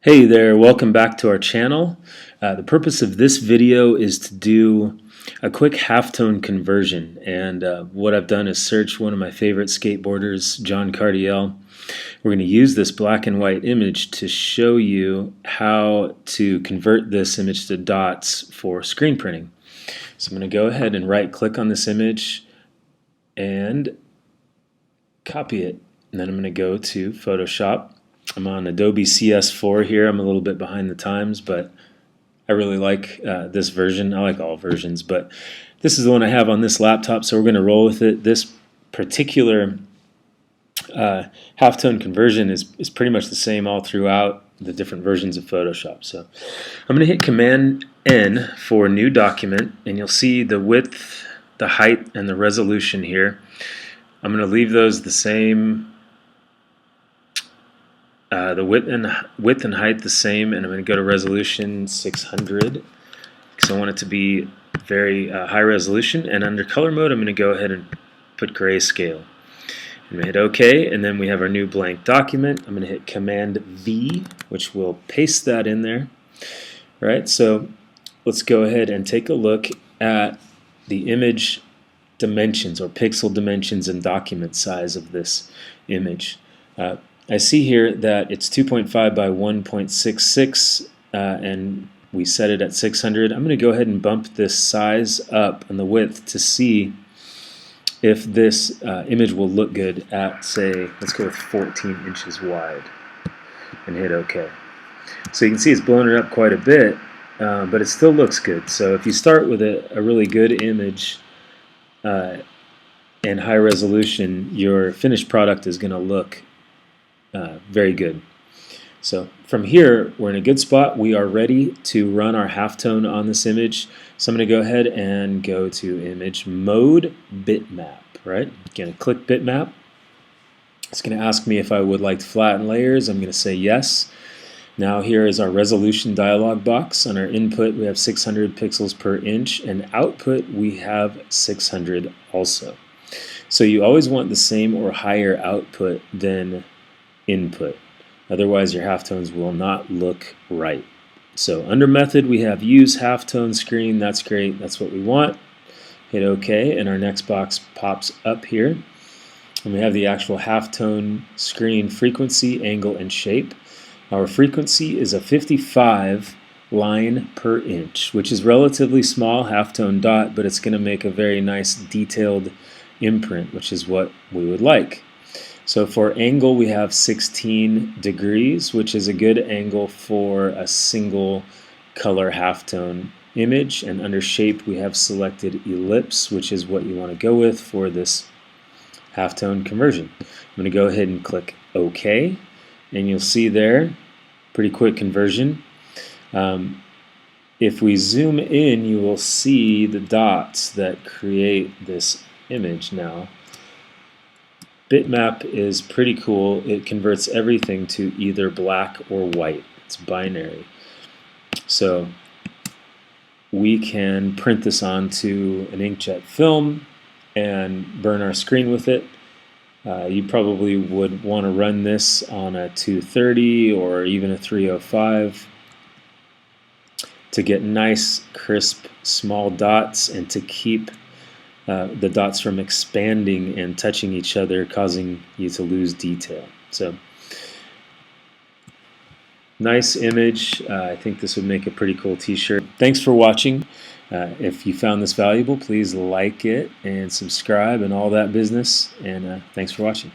Hey there, welcome back to our channel. The purpose of this video is to do a quick halftone conversion, and what I've done is search one of my favorite skateboarders, John Cardiel. We're going to use this black and white image to show you how to convert this image to dots for screen printing. So I'm going to go ahead and right click on this image and copy it, and then I'm going to go to Photoshop. I'm on Adobe CS4 here. I'm a little bit behind the times, but I really like this version. I like all versions, but this is the one I have on this laptop, so we're going to roll with it. This particular halftone conversion is pretty much the same all throughout the different versions of Photoshop. So I'm going to hit Command N for New Document, and you'll see the width, the height, and the resolution here. I'm going to leave those the same. The width and height the same, and I'm going to go to resolution 600 because I want it to be very high resolution. And under color mode, I'm going to go ahead and put Grayscale. I'm going to hit OK, and then we have our new blank document. I'm going to hit Command V, which will paste that in there. All right, so let's go ahead and take a look at the image dimensions, or pixel dimensions and document size of this image. I see here that it's 2.5 by 1.66 and we set it at 600. I'm going to go ahead and bump this size up and the width to see if this image will look good at, say, let's go with 14 inches wide and hit OK. So you can see it's blown it up quite a bit, but it still looks good. So if you start with a really good image and high resolution, your finished product is going to look very good. So from here, we're in a good spot. We are ready to run our halftone on this image. So I'm going to go ahead and go to Image Mode, Bitmap. Right? I'm going to click Bitmap. It's going to ask me if I would like to flatten layers. I'm going to say yes. Now here is our resolution dialog box. On our input, we have 600 pixels per inch, and output we have 600 also. So you always want the same or higher output than input. Otherwise your halftones will not look right. So under method we have use halftone screen. That's great. That's what we want. Hit OK, and our next box pops up here. And we have the actual halftone screen frequency, angle, and shape. Our frequency is a 55 line per inch, which is relatively small halftone dot, but it's going to make a very nice detailed imprint, which is what we would like. So for angle, we have 16 degrees, which is a good angle for a single color halftone image. And under shape, we have selected ellipse, which is what you want to go with for this halftone conversion. I'm going to go ahead and click OK, and you'll see there, pretty quick conversion. If we zoom in, you will see the dots that create this image now. Bitmap is pretty cool. It converts everything to either black or white. It's binary. So we can print this onto an inkjet film and burn our screen with it. You probably would want to run this on a 230 or even a 305 to get nice, crisp, small dots and to keep the dots from expanding and touching each other, causing you to lose detail. So, nice image. I think this would make a pretty cool t-shirt. Thanks for watching. If you found this valuable, please like it and subscribe and all that business. And thanks for watching.